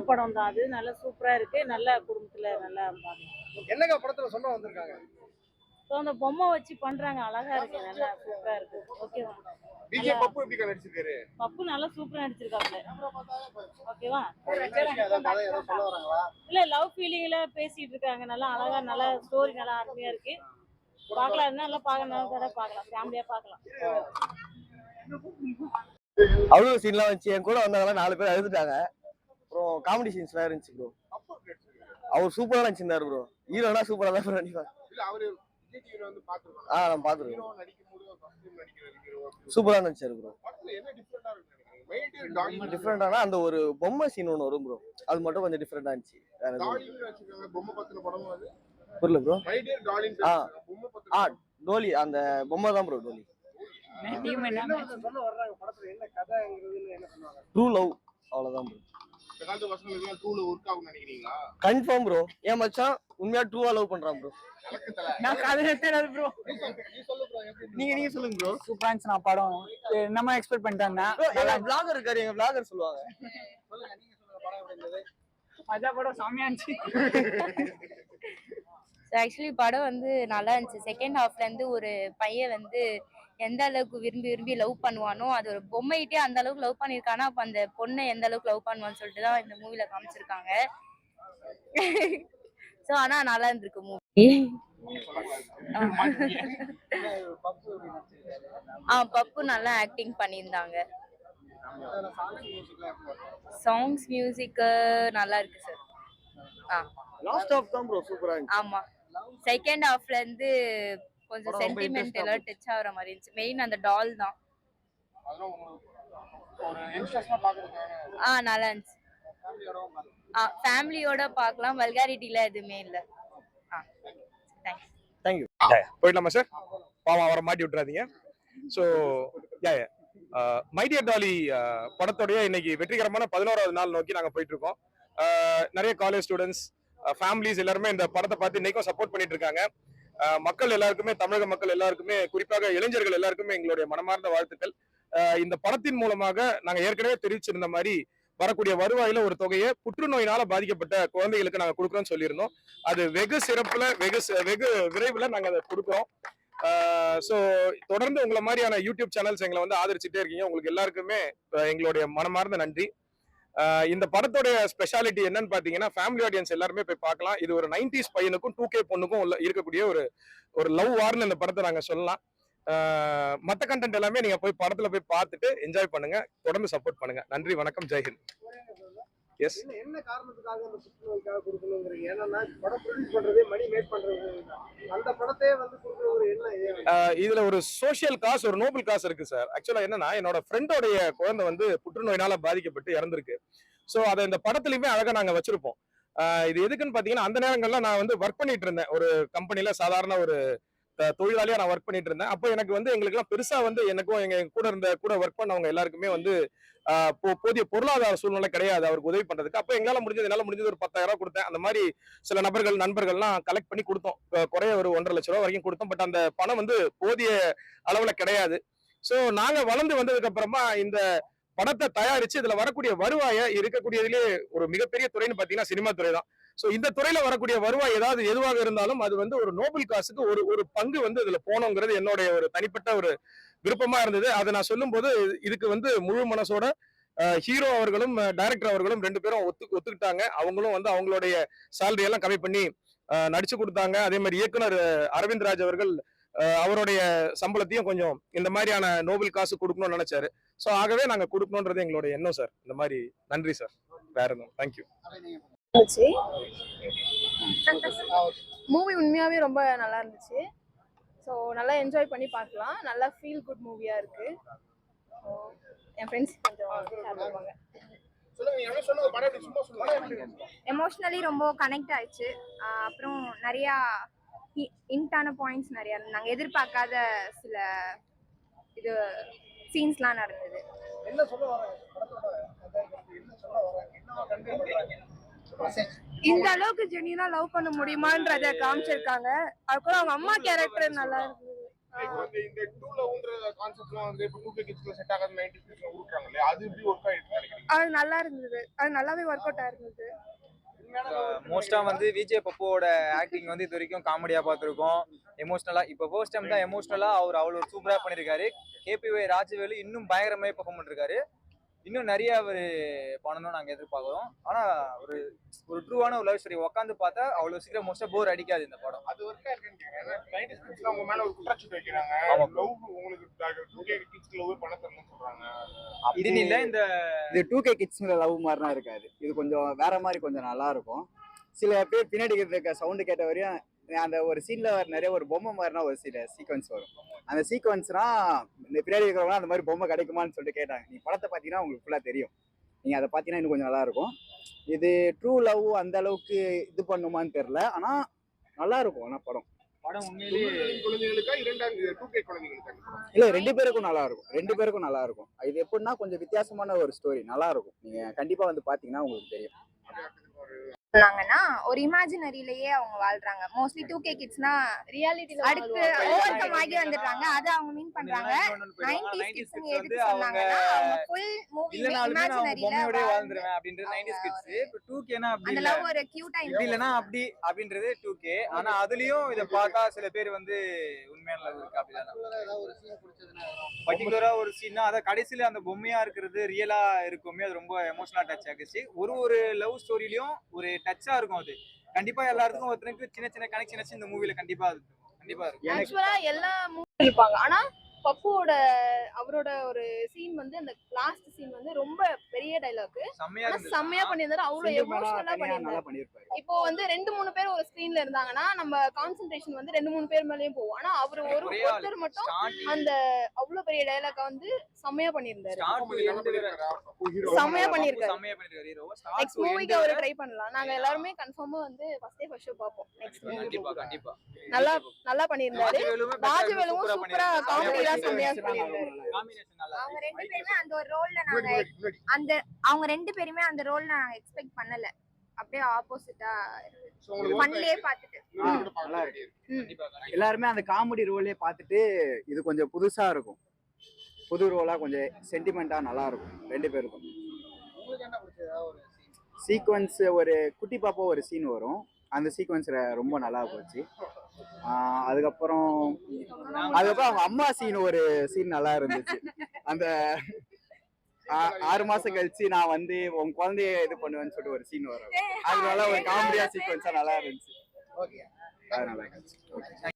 படம் தான் அது. நல்லா சூப்பரா இருக்கு. நல்ல குடும்பத்துல நல்லா பார்க்கலாம். என்னங்க படத்துல சொல்ல வந்திருக்காங்க? ஸோ அந்த பொம்மை வச்சு பண்றாங்க. அழகா இருக்கு. நல்லா சூப்பரா இருக்கு. ஓகேவா? டிஜே பப்பு எப்படி நடிச்சிருக்காரு? பப்பு நல்லா சூப்பரா நடிச்சிருக்காப்ல. ஓகேவா? கதை ஏதோ சொல்ல வராங்களா? இல்ல லவ் ஃபீலிங்ல பேசிட்டு இருக்காங்க. நல்லா அழகா நல்ல ஸ்டோரி நல்லா அருமையா இருக்கு. பார்க்கலாம். நல்லா பார்க்கணும். கதை பார்க்கலாம். ஃபேமிலியா பார்க்கலாம். அவ்வளோ சீன்லாம் வந்துச்சு. என் கூட வந்தாங்க 4 பேர் அழுதுட்டாங்க. அப்புறம் காமெடி சீன்ஸ்லாம் இருந்துச்சு ப்ரோ. அவர் சூப்பரா நடிச்சிருந்தாரு ப்ரோ. ஹீரோனா சூப்பரா தான் நடிப்பார். இல்ல அவரு விஜய் டிவில வந்து பாத்துறோம். நான் பாத்துறேன். ஹீரோ நடிக்கும்போது ஃபர்ஸ்ட் டைம் நடிக்கிறாரு ஹீரோ. சூப்பரா நடிச்சாரு ப்ரோ. படத்துல என்ன டிஃபரண்டா இருக்கு நினைக்கிறீங்க? மைடியர் டார்லிங் டிஃபரண்டானா அந்த ஒரு பொம்மை சீன் ஒன்று வரும் ப்ரோ. அது மட்டும் கொஞ்சம் டிஃபரண்டா இருந்துச்சு. வேற எதுவும் டார்லிங் வச்சிருக்காங்க. பொம்மை பத்தின படம் அது. புரியல ப்ரோ. மைடியர் டார்லிங் பொம்மை பத்தின டோலி அந்த பொம்மை தான் ப்ரோ டோலி. சொல்ல வர்றாங்க படத்துல என்ன கதைங்கிறதுன்னு என்ன சொன்னாங்க? ட்ரூ லவ் அவ்வளவுதான் ப்ரோ. இந்த காலத்து பசங்களுக்கு ட்ரூல ஒர்க் ஆகும் நினைக்கிறீங்களா? Confirm bro. ஏன் மச்சான் உண்மையா ட்ரூவா லவ் பண்றான் ப்ரோ. நான் கதையே தெரியாது ப்ரோ. நீ சொல்லு ப்ரோ. நீங்க சொல்லுங்க ப்ரோ. சூப்பரா இருந்துச்சு நான் படம். என்னமா எக்ஸ்பெக்ட் பண்ணிட்டாங்கன்னா vlogger இருக்காரு. எங்க vlogger சொல்லுவாங்க. சொல்லுங்க நீங்க சொல்லுங்க படம் எப்படி இருந்தது? மஜா படம் செமையா இருந்துச்சு. ஆக்சுவலி படம் வந்து நல்லா இருந்துச்சு. செகண்ட் ஹாஃப்ல இருந்து ஒரு பையன் வந்து எந்த அளவுக்கு விரும்பி லவ் பண்ணுவானோ அது ஒரு பொம்மையிட்டே அந்த அளவுக்கு லவ் பண்ணியிருக்கானா அப்ப அந்த பொண்ணை எந்த அளவுக்கு லவ் பண்ணுவான்னு சொல்லிட்டு தான் இந்த மூவில காமிச்சிருக்காங்க. ஸோ ஆனா நல்லா இருந்திருக்கு மூவி. பப்பு நல்லா ஆக்டிங் பண்ணியிருந்தாங்க. சாங்ஸ் மியூசிக் நல்லா இருக்கு சார். லாஸ்ட் ஆஃப் தான் ப்ரோ சூப்பரா இருந்துச்சு. ஆமா செகண்ட் ஹாஃப்ல இருந்து கொஞ்சம் சென்டிமெண்ட் எல்லாம் டச் ஆகுற மாதிரி இருந்துச்சு. மெயின் அந்த டால் தான். ஒரு இன்ட்ரெஸ்டா பாக்குறதுக்காக நல்லா இருந்துச்சு. ஃபேமிலியோட பார்க்கலாம். வல்காரிட்டில எதுவுமே இல்ல. தேங்க்யூ. போயிடலாமா சார்? பாவம் அவரை மாட்டி விட்டுறாதீங்க. ஸோ மை டியர் டாலி படத்தோடைய இன்னைக்கு வெற்றிகரமான 11வது நாள் நோக்கி நாங்கள் போயிட்டு இருக்கோம். நிறைய காலேஜ் ஸ்டூடெண்ட்ஸ் ஃபேமிலிஸ் எல்லாருமே இந்த படத்தை பார்த்து இன்னைக்கும் சப்போர்ட் பண்ணிட்டு இருக்காங்க. மக்கள் எல்லாருக்குமே, தமிழக மக்கள் எல்லாருக்குமே, குறிப்பாக இளைஞர்கள் எல்லாருக்குமே எங்களுடைய மனமார்ந்த வாழ்த்துக்கள். இந்த படத்தின் மூலமாக நாங்கள் ஏற்கனவே தெரிவிச்சிருந்த மாதிரி வரக்கூடிய வருவாயில ஒரு தொகையை புற்றுநோயினால பாதிக்கப்பட்ட குழந்தைகளுக்கு நாங்கள் கொடுக்குறோம்னு சொல்லியிருந்தோம். அது வெகு சிறப்புல வெகு விரைவில் நாங்கள் அதை கொடுக்குறோம். ஸோ தொடர்ந்து உங்களை மாதிரியான யூடியூப் சேனல்ஸ் எங்களை வந்து ஆதரிச்சுட்டே இருக்கீங்க. உங்களுக்கு எல்லாருக்குமே எங்களுடைய மனமார்ந்த நன்றி. இந்த படத்தோடைய ஸ்பெஷாலிட்டி என்னன்னு பாத்தீங்கன்னா ஃபேமிலி ஆடியன்ஸ் எல்லாருமே போய் பார்க்கலாம். இது ஒரு 90s பையனுக்கும் 2K பொண்ணுக்கும் இருக்கக்கூடிய ஒரு லவ் வார்னு இந்த படத்தை நாங்க சொல்லலாம். மற்ற கண்டென்ட் எல்லாமே நீங்க போய் படத்துல போய் பார்த்துட்டு என்ஜாய் பண்ணுங்க. தொடர்ந்து சப்போர்ட் பண்ணுங்க. நன்றி, வணக்கம், ஜெய்ஹிந்த். எஸ், என்ன காரணத்துக்காக அந்த புற்றுநோய்க்காக கொடுக்கணுங்கிறீங்க? ஏன்னா படம் ப்ரொடியூஸ் பண்றதே மணி மேக் பண்றது, அந்த படத்தையே வந்து கொடுக்கறது என்ன? இதுல ஒரு சோசியல் காஸ், ஒரு நோபல் காஸ் இருக்கு சார். ஆக்சுவலா என்னன்னா என்னோட ஃப்ரெண்டோடைய குழந்தை வந்து புற்றுநோயினால பாதிக்கப்பட்டு இறந்திருக்கு. ஸோ அதை இந்த படத்துலயுமே அழகா நாங்க வச்சிருப்போம். இது எதுக்குன்னு பாத்தீங்கன்னா அந்த நேரங்கள்ல நான் வந்து ஒர்க் பண்ணிட்டு இருந்தேன் ஒரு கம்பெனில. சாதாரண ஒரு தொழிலாளியா நான் ஒர்க் பண்ணிட்டு இருந்தேன். அப்போ எனக்கு வந்து எங்களுக்கு எல்லாம் பெருசா வந்து எனக்கும் எங்க கூட ஒர்க் பண்ணவங்க எல்லாருக்குமே வந்து போதிய பொருளாதார சூழ்நிலை கிடையாது அவருக்கு உதவி பண்றதுக்கு. அப்ப என்னால முடிஞ்சது ஒரு 10,000 கொடுத்தேன். அந்த மாதிரி சில நண்பர்கள்லாம் கலெக்ட் பண்ணி கொடுத்தோம். குறைய ஒரு 1.5 லட்ச ரூபாய் வரைக்கும் கொடுத்தோம். பட் அந்த பணம் வந்து போதிய அளவுல கிடையாது. சோ நாங்க வளர்ந்து வந்ததுக்கு அப்புறமா இந்த படத்தை தயாரிச்சு இதுல வரக்கூடிய வருவாய இருக்கக்கூடியதுலேயே ஒரு மிகப்பெரிய துறைன்னு பாத்தீங்கன்னா சினிமா துறை தான். சோ இந்த துறையில வரக்கூடிய வருவாய் எதுவாக இருந்தாலும் அது வந்து ஒரு நோபல் காசுக்கு ஒரு பங்கு வந்து இதுல போனோங்கிறது என்னுடைய ஒரு தனிப்பட்ட ஒரு விருப்பமா இருந்தது. அதை நான் சொல்லும் போது இதுக்கு வந்து முழு மனசோட ஹீரோ அவர்களும் டைரக்டர் அவர்களும் 2 பேரும் ஒத்துக்கிட்டாங்க. அவங்களும் வந்து அவங்களுடைய சேலரி எல்லாம் கம்மி பண்ணி நடிச்சு கொடுத்தாங்க. அதே மாதிரி இயக்குனர் அரவிந்த் ராஜ் அவர்கள் அவருடைய சம்பளத்தையும் கொஞ்சம் இந்த மாதிரியான நோபல் காசு கொடுக்கணும்னு நினைச்சாரு. சோ ஆகவே நாங்க கொடுக்கணும்ன்றது எங்களுடைய எண்ணம் சார். இந்த மாதிரி நன்றி சார். வேற எதுவும் தேங்க்யூ. மூவி உண்மையாவே ரொம்ப நல்லா இருந்துச்சு. ஸோ நல்லா என்ஜாய் பண்ணி பார்க்கலாம். நல்லா ஃபீல் குட் மூவியா இருக்கு. என் ஃப்ரெண்ட்ஸ் கொஞ்சம் எமோஷ்னலி ரொம்ப கனெக்ட் ஆயிடுச்சு. அப்புறம் நிறையா இன்டான பாயிண்ட்ஸ் நிறையா நாங்கள் எதிர்பார்க்காத சில இது சீன்ஸ்லாம் நடந்தது. இந்த அளவுக்கு ஜெனியூனா லவ் பண்ண முடியுமான்றத காமிச்சிருக்காங்க. அதுக்கப்புறம் அவங்க அம்மா கேரக்டர் நல்லா இருந்தது. இந்த டூல ஊன்ற கான்செப்ட்லாம் வந்து இப்போ 2K கிட்ஸ்ல செட் ஆகாத 90s கிட்ஸ்ல ஊட்டுறாங்க இல்லையா, அது எப்படி ஒர்க் ஆயிட்டு நினைக்கிறீங்க? அது நல்லா இருந்தது, அது நல்லாவே ஒர்க் அவுட் ஆயிருந்தது. மோஸ்டா வந்து விஜய் பப்புவோட ஆக்டிங் வந்து இது வரைக்கும் காமெடியா பார்த்துருக்கோம், எமோஷனலா. இப்போ ஃபர்ஸ்ட் டைம் தான் எமோஷனலா அவர் அவ்வளோ சூப்பரா பண்ணியிருக்காரு. கேபிஒய் ராஜவேலு இன்னும் பயங்கரமாவே பெர்ஃபார்ம் பண்ணிருக்காரு. இன்னும் நிறைய அவர் பண்ணணும்னு நாங்கள் எதிர்பார்க்குறோம். ஆனால் ஒரு ட்ரூவான ஒரு லவ் ஸ்டோரி உட்காந்து பார்த்தா அவ்வளோ சீக்கிரம் மோஸ்டா போர் அடிக்காது இந்த படம். அது ஒர்க் ஆயிருக்குன்னு கேக்குறேன். 90s கிட்ஸ்ல உங்க மேல ஒரு குற்றச்சாட்டு வைக்கிறாங்க, லவ் உங்களுக்கு 2K கிட்ஸ் லவ் பண்ண தெரியலன்னு சொல்றாங்க. அப்படின்னு இல்லை, இந்த இது 2K கிட்ஸ்ங்கிற லவ் மாதிரிலாம் இருக்காது. இது கொஞ்சம் வேற மாதிரி கொஞ்சம் நல்லா இருக்கும். சில பேர் பின்னாடி இருக்க சவுண்டு கேட்ட வரையும் அந்த ஒரு சீன்ல நிறைய ஒரு பொம்மை மாதிரினா ஒரு சில சீக்வன்ஸ் வரும். அந்த சீக்வன்ஸ்னா இந்த பின்னாடி இருக்கிறவங்க அந்த மாதிரி பொம்மை கிடைக்குமான்னு சொல்லிட்டு கேட்டாங்க. நீ படத்தை பார்த்தீங்கன்னா உங்களுக்கு ஃபுல்லாக தெரியும். நீங்கள் அதை பார்த்தீங்கன்னா இன்னும் கொஞ்சம் நல்லா இருக்கும். இது ட்ரூ லவ் அந்த அளவுக்கு இது பண்ணுமான்னு தெரியல, ஆனால் நல்லா இருக்கும். ஆனால் படம் உண்மையிலேயே குழந்தைகளுக்கா 2K குழந்தைகளுக்கா? இல்லை, 2 பேருக்கும் நல்லா இருக்கும். 2 பேருக்கும் நல்லா இருக்கும். இது எப்படின்னா கொஞ்சம் வித்தியாசமான ஒரு ஸ்டோரி, நல்லா இருக்கும். நீங்கள் கண்டிப்பாக வந்து பார்த்தீங்கன்னா உங்களுக்கு தெரியும். சொன்னாங்கன்னா ஒரு இமேஜினரியிலேயே அவங்க வாழ்றாங்க. மோஸ்ட்லி 2K கிட்ஸ்னா ரியாலிட்டில அடுத்து ஓவர் கம் ஆகி வந்துடுறாங்க. அது அவங்க மீன் பண்றாங்க. 90s கிட்ஸ் எதுக்கு சொன்னாங்கன்னா அவங்க ஃபுல் மூவி இமேஜினரியில பொம்மையோடய வாழ்ந்துருவேன் அப்படின்றது 90s கிட்ஸ். இப்போ 2Kனா அப்படி அந்த இல்ல, லவ் ஒரு கியூட்டா இப்படி இல்லைன்னா அப்படி அப்படின்றது 2K. ஆனா அதுலயும் இதை பார்த்தா சில பேர் வந்து உண்மையான லவ் இருக்கு அப்படிதான். பர்டிகுலரா ஒரு சீன்னா அதை கடைசியில அந்த பொம்மையா இருக்கிறது ரியலா இருக்குமே, அது ரொம்ப எமோஷனலா டச் ஆகுச்சு. ஒரு லவ் ஸ்டோரியிலயும் ஒரு டச்சா இருக்கும். அது கண்டிப்பா எல்லாருக்கும் ஒருத்தருக்கு சின்ன சின்ன கனெக்ஷன் இந்த மூவில கண்டிப்பா இருக்கும். ஆக்சுவலா எல்லா மூவி இருப்பாங்க. ஆனா பப்புவோட அவரோட ஒரு சீன் வந்து அந்த லாஸ்ட் சீன் வந்து ரொம்ப பெரிய டைலாக், செம்மையா பண்ணியிருந்தாரு. அவ்வளவு எமோஷனலா பண்ணியிருந்தாரு. இப்போ வந்து 2-3 பேர் ஒரு ஸ்கிரீன்ல இருந்தாங்கன்னா நம்ம கான்சென்ட்ரேஷன் வந்து 2-3 பேர் மேலயும் போகும். ஆனா அவர் ஒருத்தர் மட்டும் அந்த அவ்வளவு பெரிய டைலாக வந்து செம்மையா பண்ணியிருந்தாரு. செம்மையா பண்ணியிருக்காரு. நெக்ஸ்ட் மூவிக்கு அவர் ட்ரை பண்ணலாம். நாங்க எல்லாருமே கன்ஃபார்மா வந்து ஃபர்ஸ்ட் ஷோ பாப்போம். நெக்ஸ்ட் கண்டிப்பா நல்லா பண்ணியிருந்தாரு. ராஜவேலுவும் சூப்பரா காமெடியா செம்மையா பண்ணியிருந்தாரு. அவங்க 2 பேருமே அந்த ஒரு ரோல்ல அவங்க 2 பேருமே அந்த ரோல்ல நாங்க எக்ஸ்பெக்ட் பண்ணல. அப்படியே ஆப்போசிட்டா ஃபன்லயே பார்த்துட்டு நல்லா இருக்கு. எல்லாருமே அந்த காமெடி ரோலே பார்த்துட்டு இது கொஞ்சம் புதுசா இருக்கும். புது ரோலா கொஞ்சம் சென்டிமெண்டா நல்லா இருக்கும் 2 பேருக்கும். சீக்வன்ஸ் ஒரு குட்டி பாப்பா ஒரு சீன் வரும், அந்த சீக்வன்ஸ் ரொம்ப நல்லா போச்சு. அதுக்கப்புறம் அவங்க அம்மா சீன் ஒரு சீன் நல்லா இருந்துச்சு. அந்த 6 மாசம் கழிச்சு நான் வந்து உன் குழந்தைய இது பண்ணுவேன்னு சொல்லிட்டு ஒரு சீன் வரும். அதனால ஒரு காமெடியா சீக்வன்ஸா நல்லா இருந்துச்சு. அதனால